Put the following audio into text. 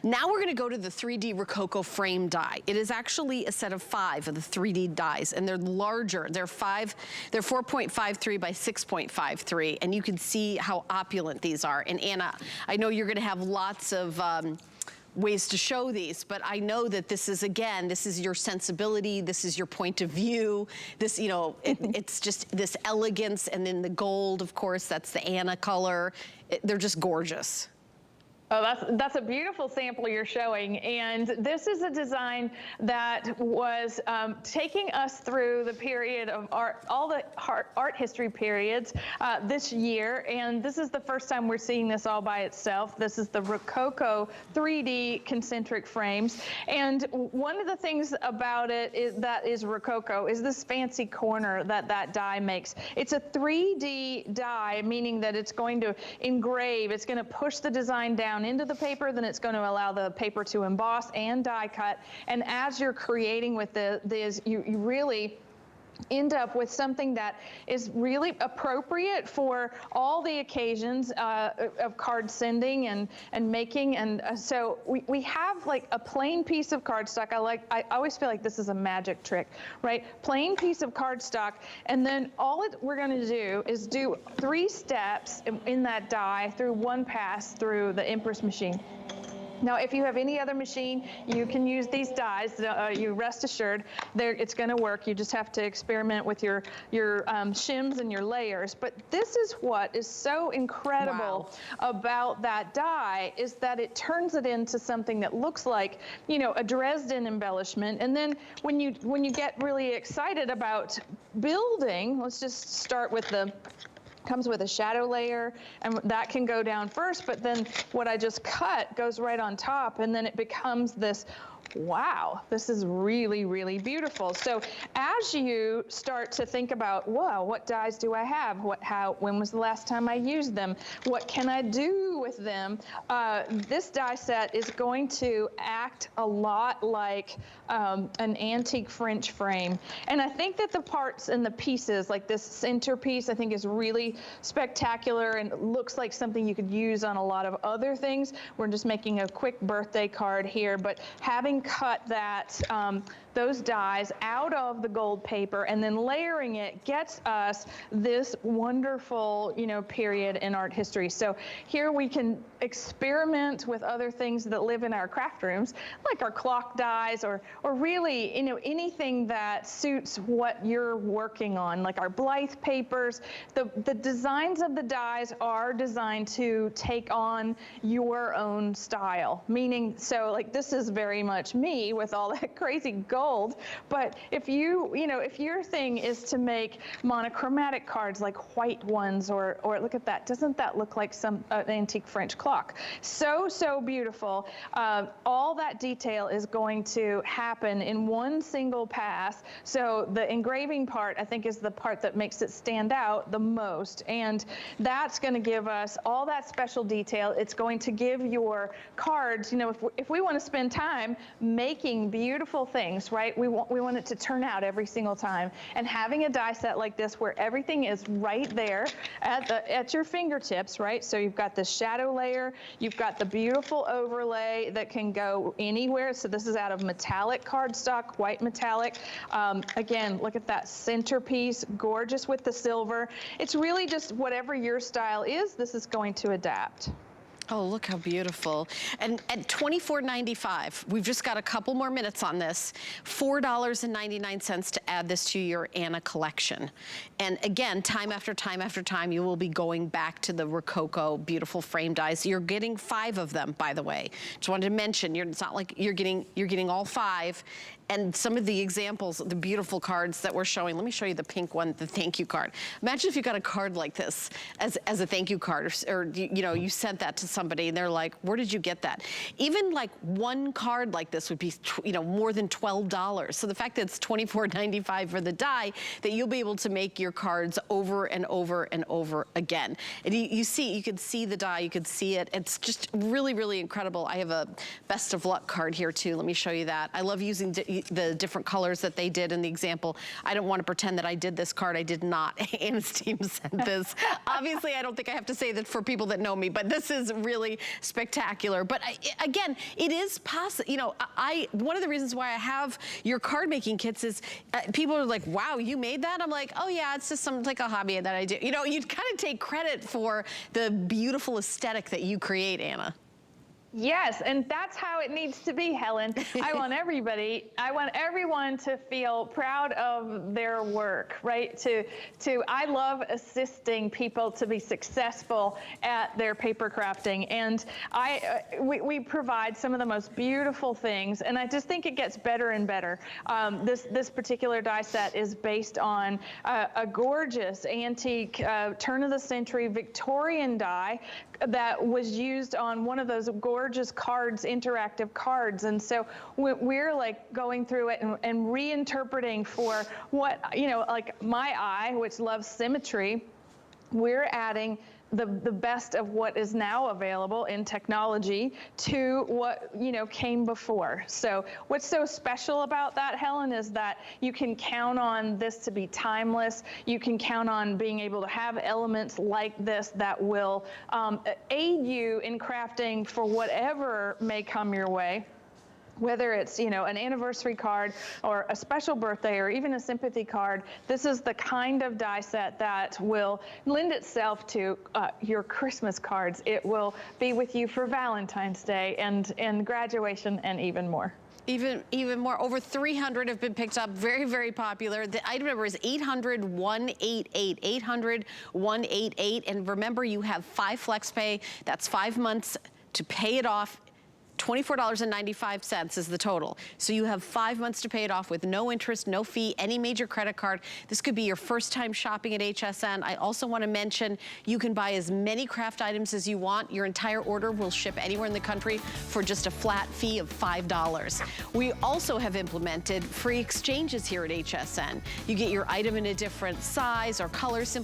Now we're gonna go to the 3D Rococo frame die. It is actually a set of 5 of the 3D dies, and they're larger. They're 4.53 by 6.53, and you can see how opulent these are. And Anna, I know you're gonna have lots of ways to show these, but I know that this is, again, this is your sensibility, this is your point of view, this, you know, it's just this elegance, and then the gold, of course, that's the Anna color. They're just gorgeous. Oh, that's a beautiful sample you're showing, and this is a design that was taking us through the period of art, all the art history periods this year, and this is the first time we're seeing this all by itself. This is the Rococo 3D concentric frames, and one of the things about it is Rococo is this fancy corner that die makes. It's a 3D die, meaning that it's going to engrave, it's going to push the design down into the paper, then it's going to allow the paper to emboss and die cut. And as you're creating with this, you really end up with something that is really appropriate for all the occasions of card sending and making. And so we have like a plain piece of cardstock. I always feel like this is a magic trick, right? Plain piece of cardstock, and then we're going to do is do 3 steps in that die through one pass through the Empress machine. Now, if you have any other machine, you can use these dies. You rest assured, it's going to work. You just have to experiment with your shims and your layers. But this is what is so incredible about that die, is that it turns it into something that looks like, you know, a Dresden embellishment. And then when you get really excited about building, let's just start with comes with a shadow layer, and that can go down first, but then what I just cut goes right on top, and then it becomes this, wow, this is really, really beautiful. So as you start to think about, wow, what dies do I have? When was the last time I used them? What can I do with them? This die set is going to act a lot like an antique French frame. And I think that the parts and the pieces, like this centerpiece, I think is really spectacular and looks like something you could use on a lot of other things. We're just making a quick birthday card here, but having cut those dies out of the gold paper and then layering it gets us this wonderful, you know, period in art history. So here we can experiment with other things that live in our craft rooms, like our clock dies, or really, you know, anything that suits what you're working on, like our Blythe papers. The designs of the dies are designed to take on your own style, meaning, so like this is very much me with all that crazy gold, but if if your thing is to make monochromatic cards like white ones, or look at that, doesn't that look like some antique French clock? So beautiful. All that detail is going to happen in one single pass. So the engraving part, I think, is the part that makes it stand out the most, and that's going to give us all that special detail. It's going to give your cards, you know, if we want to spend time making beautiful things, right? We want it to turn out every single time. And having a die set like this where everything is right there at your fingertips, right? So you've got the shadow layer, you've got the beautiful overlay that can go anywhere. So this is out of metallic cardstock, white metallic. Again, look at that centerpiece, gorgeous with the silver. It's really just whatever your style is, this is going to adapt. Oh, look how beautiful. And at $24.95, we've just got a couple more minutes on this, $4.99 to add this to your Anna collection. And again, time after time after time, you will be going back to the Rococo beautiful frame dies. You're getting 5 of them, by the way. Just wanted to mention, it's not like you're getting all 5. And some of the examples, the beautiful cards that we're showing, let me show you the pink one, the thank you card. Imagine if you got a card like this as a thank you card, or you know, you sent that to somebody and they're like, where did you get that? Even like one card like this would be, you know, more than $12. So the fact that it's $24.95 for the die, that you'll be able to make your cards over and over and over again. And you can see the die, you can see it. It's just really, really incredible. I have a best of luck card here too. Let me show you that. I love using the different colors that they did in the example. I don't want to pretend that I did this card. I did not. Anna's team sent this. Obviously, I don't think I have to say that for people that know me, but this is really spectacular. But again, it is possible. You know, one of the reasons why I have your card making kits is people are like, wow, you made that? I'm like, oh yeah, it's just like a hobby that I do. You know, you kind of take credit for the beautiful aesthetic that you create, Anna. Yes, and that's how it needs to be, Helen. I want everyone to feel proud of their work, right? I love assisting people to be successful at their paper crafting, and we provide some of the most beautiful things, and I just think it gets better and better. This particular die set is based on a gorgeous antique turn-of-the-century Victorian die that was used on one of those gorgeous cards, interactive cards. And so we're like going through it and reinterpreting for what, you know, like my eye, which loves symmetry, we're adding the best of what is now available in technology to what, you know, came before. So what's so special about that, Helen, is that you can count on this to be timeless. You can count on being able to have elements like this that will aid you in crafting for whatever may come your way. Whether it's, you know, an anniversary card or a special birthday or even a sympathy card, this is the kind of die set that will lend itself to your Christmas cards. It will be with you for Valentine's Day and graduation and even more. Even more. Over 300 have been picked up. Very, very popular. The item number is 800-188. 800-188. And remember, you have 5 flex pay. That's 5 months to pay it off. $24.95 is the total. So you have 5 months to pay it off with no interest, no fee, any major credit card. This could be your first time shopping at HSN. I also want to mention you can buy as many craft items as you want. Your entire order will ship anywhere in the country for just a flat fee of $5. We also have implemented free exchanges here at HSN. You get your item in a different size or color, simply